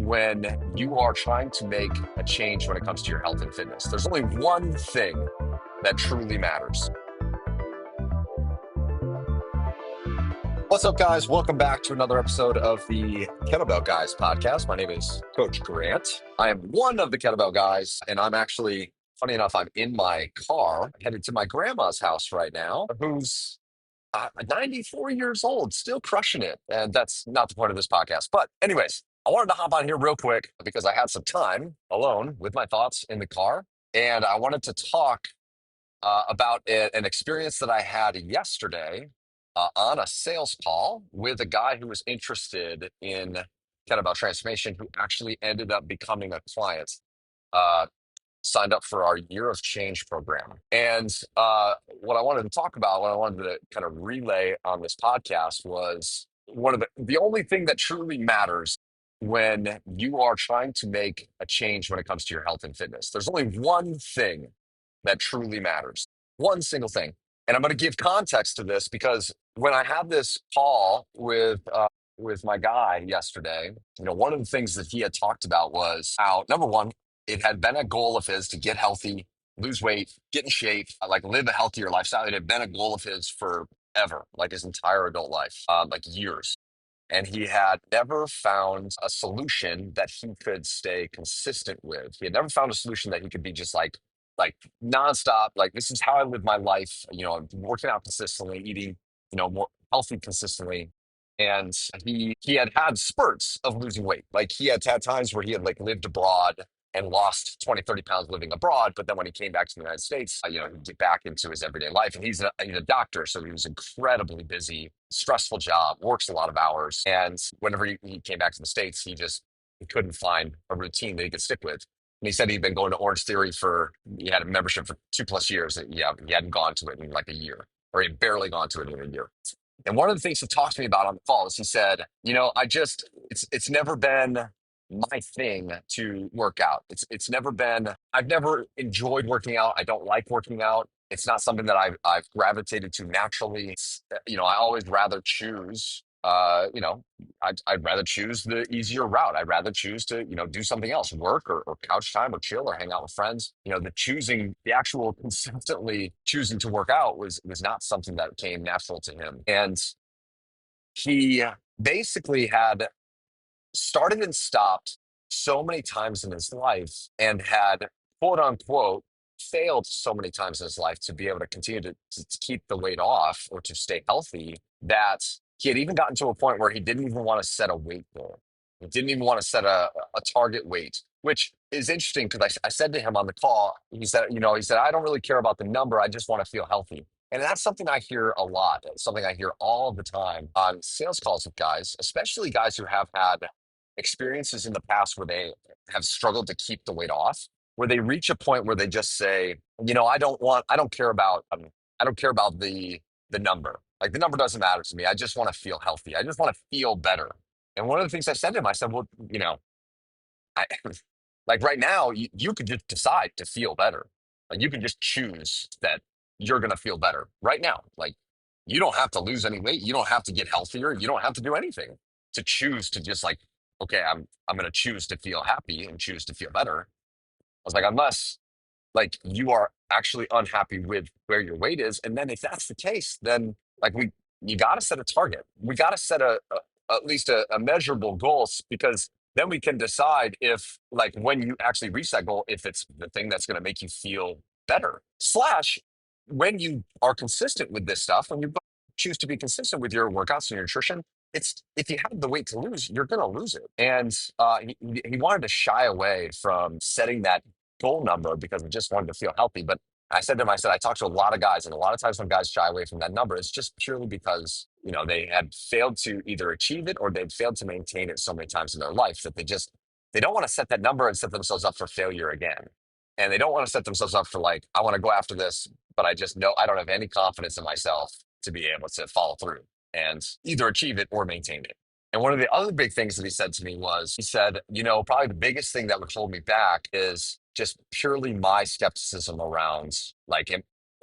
when you are trying to make a change when it comes to your health and fitness. There's only one thing that truly matters. What's up, guys? Welcome back to another episode of the Kettlebell Guys podcast. My name is Coach Grant. I am one of the Kettlebell Guys, and I'm actually, funny enough, I'm in my car headed to my grandma's house right now, who's 94 years old, still crushing it. And that's not the point of this podcast. But anyways, I wanted to hop on here real quick because I had some time alone with my thoughts in the car. And I wanted to talk about an experience that I had yesterday on a sales call with a guy who was interested in kettlebell transformation, who actually ended up becoming a client. Uh, Signed up for our Year of Change program. And what I wanted to talk about, what I wanted to kind of relay on this podcast was one of the only thing that truly matters when you are trying to make a change when it comes to your health and fitness. There's only one thing that truly matters, one single thing. And I'm going to give context to this because when I had this call with my guy yesterday, one of the things that he had talked about was how, number one, it had been a goal of his to get healthy, lose weight, get in shape, like live a healthier lifestyle. It had been a goal of his forever, like his entire adult life, like years. And he had never found a solution that he could stay consistent with. He had never found a solution that he could be just like nonstop. Like, this is how I live my life. I'm working out consistently, eating, more healthy consistently. And he had spurts of losing weight. Like, he had times where he had like lived abroad and lost 20, 30 pounds living abroad. But then when he came back to the United States, he'd get back into his everyday life. And he's a doctor. So he was incredibly busy, stressful job, works a lot of hours. And whenever he came back to the States, he couldn't find a routine that he could stick with. And he said he'd been going to Orange Theory he had a membership for 2+ years. And yeah, he hadn't gone to it in like a year, or he had barely gone to it in a year. And one of the things he talked to me about on the call is he said, it's never been my thing to work out. It's never been, I've never enjoyed working out. I don't like working out. It's not something that I've gravitated to naturally. I always rather choose, I'd rather choose the easier route. I'd rather choose to, do something else, work or couch time or chill or hang out with friends. The actual consistently choosing to work out was not something that came natural to him. And he basically had started and stopped so many times in his life and had, quote unquote, failed so many times in his life to be able to continue to keep the weight off or to stay healthy, that he had even gotten to a point where he didn't even want to set a weight goal. He didn't even want to set a target weight, which is interesting because I said to him on the call, he said, I don't really care about the number. I just want to feel healthy. And that's something I hear a lot. It's something I hear all the time on sales calls with guys, especially guys who have had experiences in the past where they have struggled to keep the weight off, where they reach a point where they just say, I don't care about, the number. Like, the number doesn't matter to me. I just want to feel healthy. I just want to feel better. And one of the things I said to him, I said, well, I, like right now, you could just decide to feel better. Like, you can just choose that you're going to feel better right now. Like, you don't have to lose any weight. You don't have to get healthier. You don't have to do anything to choose to just like, okay, I'm going to choose to feel happy and choose to feel better. I was like, unless like you are actually unhappy with where your weight is, and then if that's the case, then like you got to set a target. We got to set at least a measurable goal, because then we can decide if, like, when you actually reach that goal, if it's the thing that's going to make you feel better. Slash, when you are consistent with this stuff, when you choose to be consistent with your workouts and your nutrition, it's, if you have the weight to lose, you're going to lose it. And he wanted to shy away from setting that goal number because he just wanted to feel healthy. But I said to him, I talked to a lot of guys, and a lot of times when guys shy away from that number, it's just purely because, they had failed to either achieve it or they'd failed to maintain it so many times in their life that they don't want to set that number and set themselves up for failure again. And they don't want to set themselves up for, like, I want to go after this, but I just know I don't have any confidence in myself to be able to follow through and either achieve it or maintain it. And one of the other big things that he said to me was, he said, probably the biggest thing that would hold me back is just purely my skepticism around, like,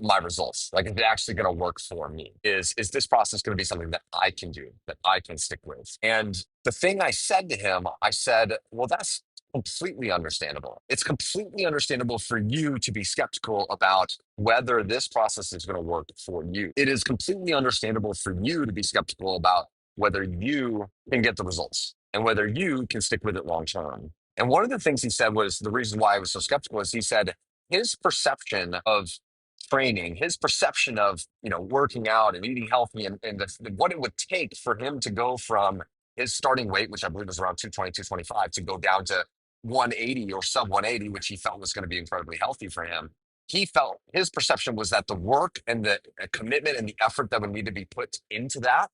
my results? Like, is it actually going to work for me? Is this process going to be something that I can do, that I can stick with? And the thing I said to him, I said, well, that's completely understandable. It's completely understandable for you to be skeptical about whether this process is going to work for you. It is completely understandable for you to be skeptical about whether you can get the results and whether you can stick with it long term. And one of the things he said was the reason why I was so skeptical is he said his perception of training, his perception of working out and eating healthy and what it would take for him to go from his starting weight, which I believe was around 220, 225, to go down to 180 or sub 180, which he felt was going to be incredibly healthy for him. He felt his perception was that the work and the commitment and the effort that would need to be put into that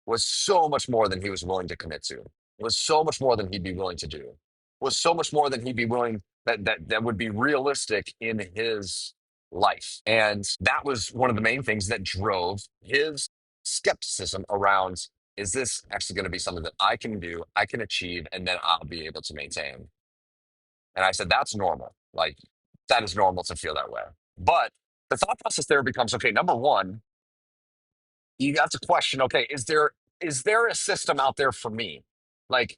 was so much more than he was willing to commit to. It was so much more than he'd be willing to do. It was so much more than he'd be willing that would be realistic in his life. And that was one of the main things that drove his skepticism around, is this actually going to be something that I can do, I can achieve, and then I'll be able to maintain? And I said, that's normal. Like, that is normal to feel that way. But the thought process there becomes, okay, number one, you have to question, okay, is there a system out there for me? Like,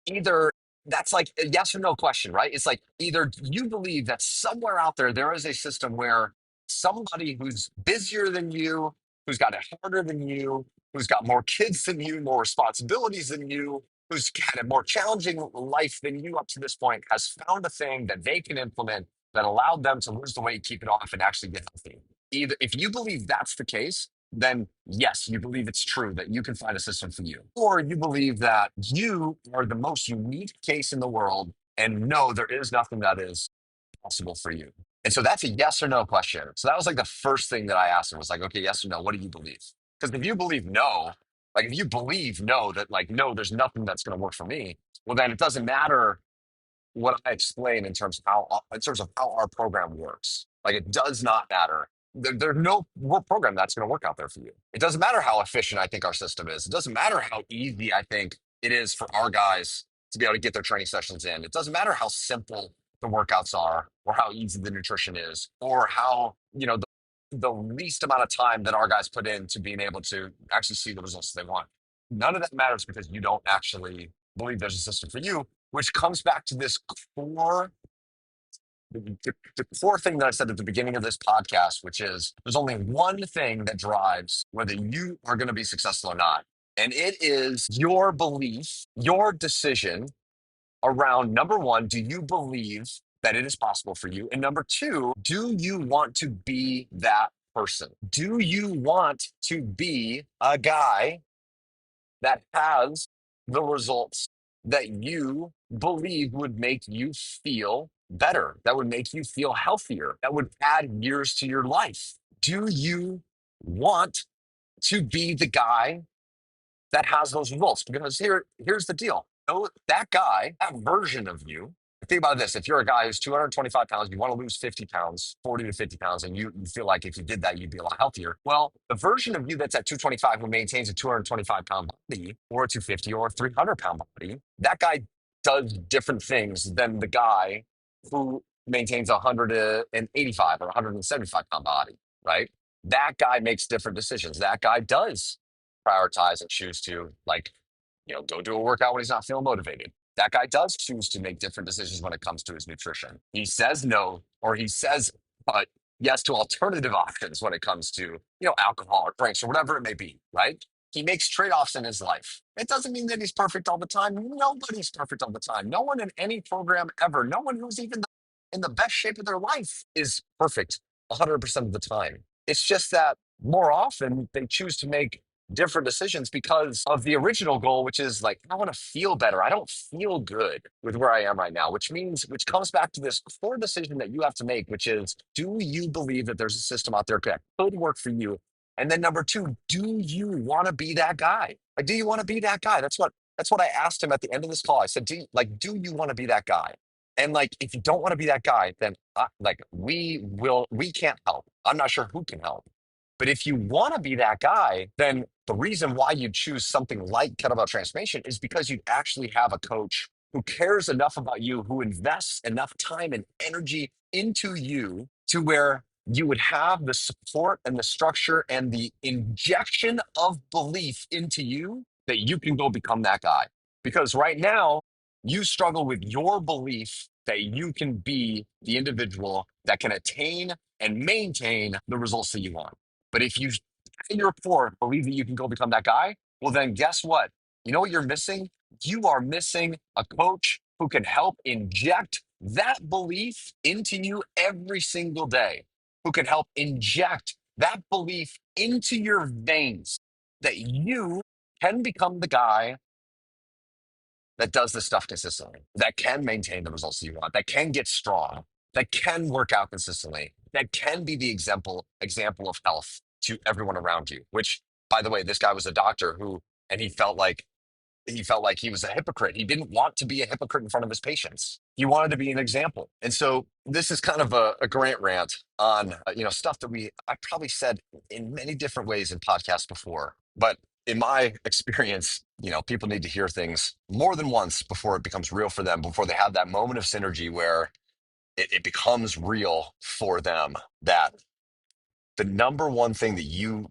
either that's like a yes or no question, right? It's like either you believe that somewhere out there is a system where somebody who's busier than you, who's got it harder than you, who's got more kids than you, more responsibilities than you, who's had a more challenging life than you up to this point, has found a thing that they can implement that allowed them to lose the weight, keep it off, and actually get healthy. Either if you believe that's the case, then yes, you believe it's true that you can find a system for you. Or you believe that you are the most unique case in the world and no, there is nothing that is possible for you. And so that's a yes or no question. So that was like the first thing that I asked him was like, okay, yes or no, what do you believe? Because if you believe no, like if you believe no, that like, no, there's nothing that's going to work for me, well, then it doesn't matter what I explain in terms of how our program works. Like it does not matter. There's no program that's going to work out there for you. It doesn't matter how efficient I think our system is. It doesn't matter how easy I think it is for our guys to be able to get their training sessions in. It doesn't matter how simple the workouts are or how easy the nutrition is or how, the least amount of time that our guys put in to being able to actually see the results they want. None of that matters because you don't actually believe there's a system for you, which comes back to this core, the core thing that I said at the beginning of this podcast, which is there's only one thing that drives whether you are going to be successful or not. And it is your belief, your decision around number one, do you believe that it is possible for you? And number two, do you want to be that person? Do you want to be a guy that has the results that you believe would make you feel better, that would make you feel healthier, that would add years to your life? Do you want to be the guy that has those results? Because here's the deal. That guy, that version of you, think about this. If you're a guy who's 225 pounds, you want to lose 50 pounds, 40 to 50 pounds, and you feel like if you did that, you'd be a lot healthier. Well, the version of you that's at 225 who maintains a 225-pound body or a 250 or a 300-pound body, that guy does different things than the guy who maintains a 185 or 175-pound body, right? That guy makes different decisions. That guy does prioritize and choose to go do a workout when he's not feeling motivated. That guy does choose to make different decisions when it comes to his nutrition. He says no, or he says yes to alternative options when it comes to, alcohol or drinks or whatever it may be, right? He makes trade-offs in his life. It doesn't mean that he's perfect all the time. Nobody's perfect all the time. No one in any program ever, no one who's even in the best shape of their life is perfect 100% of the time. It's just that more often they choose to make different decisions because of the original goal, which is like, I want to feel better. I don't feel good with where I am right now, which comes back to this core decision that you have to make, which is, do you believe that there's a system out there that could work for you? And then number two, do you want to be that guy? Like, do you want to be that guy? That's what I asked him at the end of this call. I said, do you want to be that guy? And like, if you don't want to be that guy, then we can't help. I'm not sure who can help. But if you want to be that guy, then the reason why you choose something like Kettlebell Transformation is because you actually have a coach who cares enough about you, who invests enough time and energy into you to where you would have the support and the structure and the injection of belief into you that you can go become that guy. Because right now, you struggle with your belief that you can be the individual that can attain and maintain the results that you want. But if you, in your core, believe that you can go become that guy, well, then guess what? You know what you're missing? You are missing a coach who can help inject that belief into you every single day, who can help inject that belief into your veins that you can become the guy that does this stuff consistently, that can maintain the results that you want, that can get strong, that can work out consistently, that can be the example of health to everyone around you. Which, by the way, this guy was a doctor who, and he felt like he was a hypocrite. He didn't want to be a hypocrite in front of his patients. He wanted to be an example. And so this is kind of a Grant rant on stuff that I probably said in many different ways in podcasts before. But in my experience, people need to hear things more than once before it becomes real for them, before they have that moment of synergy where it becomes real for them that the number one thing that you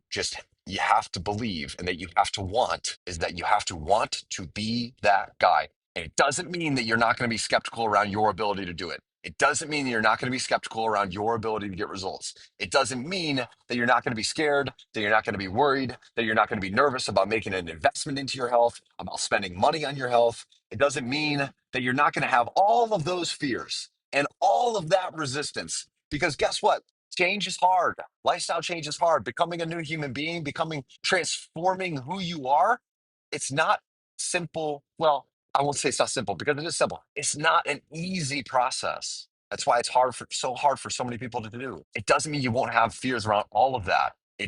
have to believe and that you have to want is that you have to want to be that guy. And it doesn't mean that you're not going to be skeptical around your ability to do it. It doesn't mean that you're not going to be skeptical around your ability to get results. It doesn't mean that you're not going to be scared, that you're not going to be worried, that you're not going to be nervous about making an investment into your health, about spending money on your health. It doesn't mean that you're not going to have all of those fears and all of that resistance. Because guess what? Change is hard. Lifestyle change is hard. Becoming a new human being, transforming who you are, it's not simple. Well, I won't say it's not simple because it is simple. It's not an easy process. That's why it's so hard for so many people to do. It doesn't mean you won't have fears around all of that. You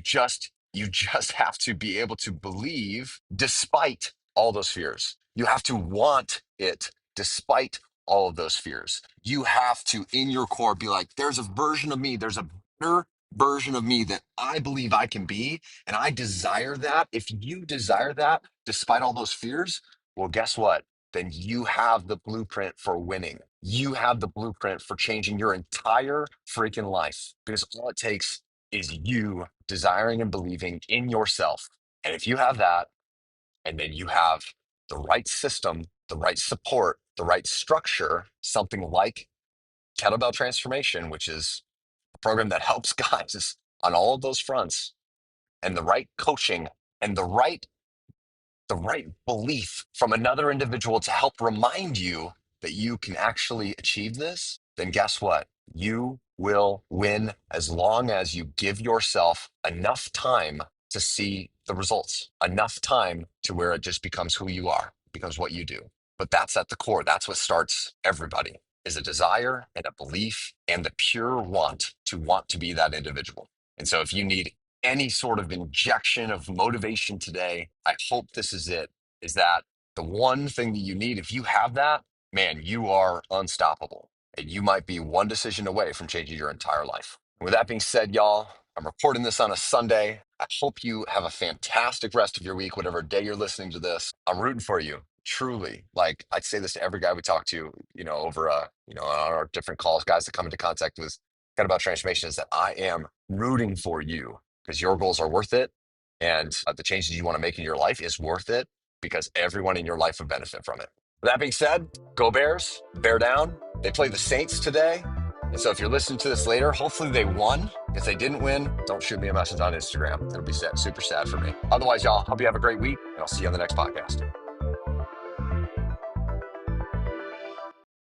just have to be able to believe despite all those fears. You have to want it despite all of those fears. You have to, in your core, be like, there's a version of me, there's a better version of me that I believe I can be, and I desire that. If you desire that, despite all those fears, well, guess what? Then you have the blueprint for winning. You have the blueprint for changing your entire freaking life because all it takes is you desiring and believing in yourself. And if you have that, and then you have the right system, the right support, the right structure, something like Kettlebell Transformation, which is a program that helps guys on all of those fronts, and the right coaching and the right belief from another individual to help remind you that you can actually achieve this, then guess what? You will win as long as you give yourself enough time to see the results, enough time to where it just becomes who you are, becomes what you do. But that's at the core. That's what starts everybody is a desire and a belief and the pure want to be that individual. And so if you need any sort of injection of motivation today, I hope this is it, is that the one thing that you need, if you have that, man, you are unstoppable. And you might be one decision away from changing your entire life. With that being said, y'all, I'm recording this on a Sunday. I hope you have a fantastic rest of your week, whatever day you're listening to this. I'm rooting for you. Truly, like I'd say this to every guy we talk to, over on our different calls, guys that come into contact with Kettlebell Transformation, is that I am rooting for you because your goals are worth it. And the changes you want to make in your life is worth it because everyone in your life would benefit from it. With that being said, go Bears, bear down. They play the Saints today. And so if you're listening to this later, hopefully they won. If they didn't win, don't shoot me a message on Instagram. It'll be sad, super sad for me. Otherwise, y'all, hope you have a great week, and I'll see you on the next podcast.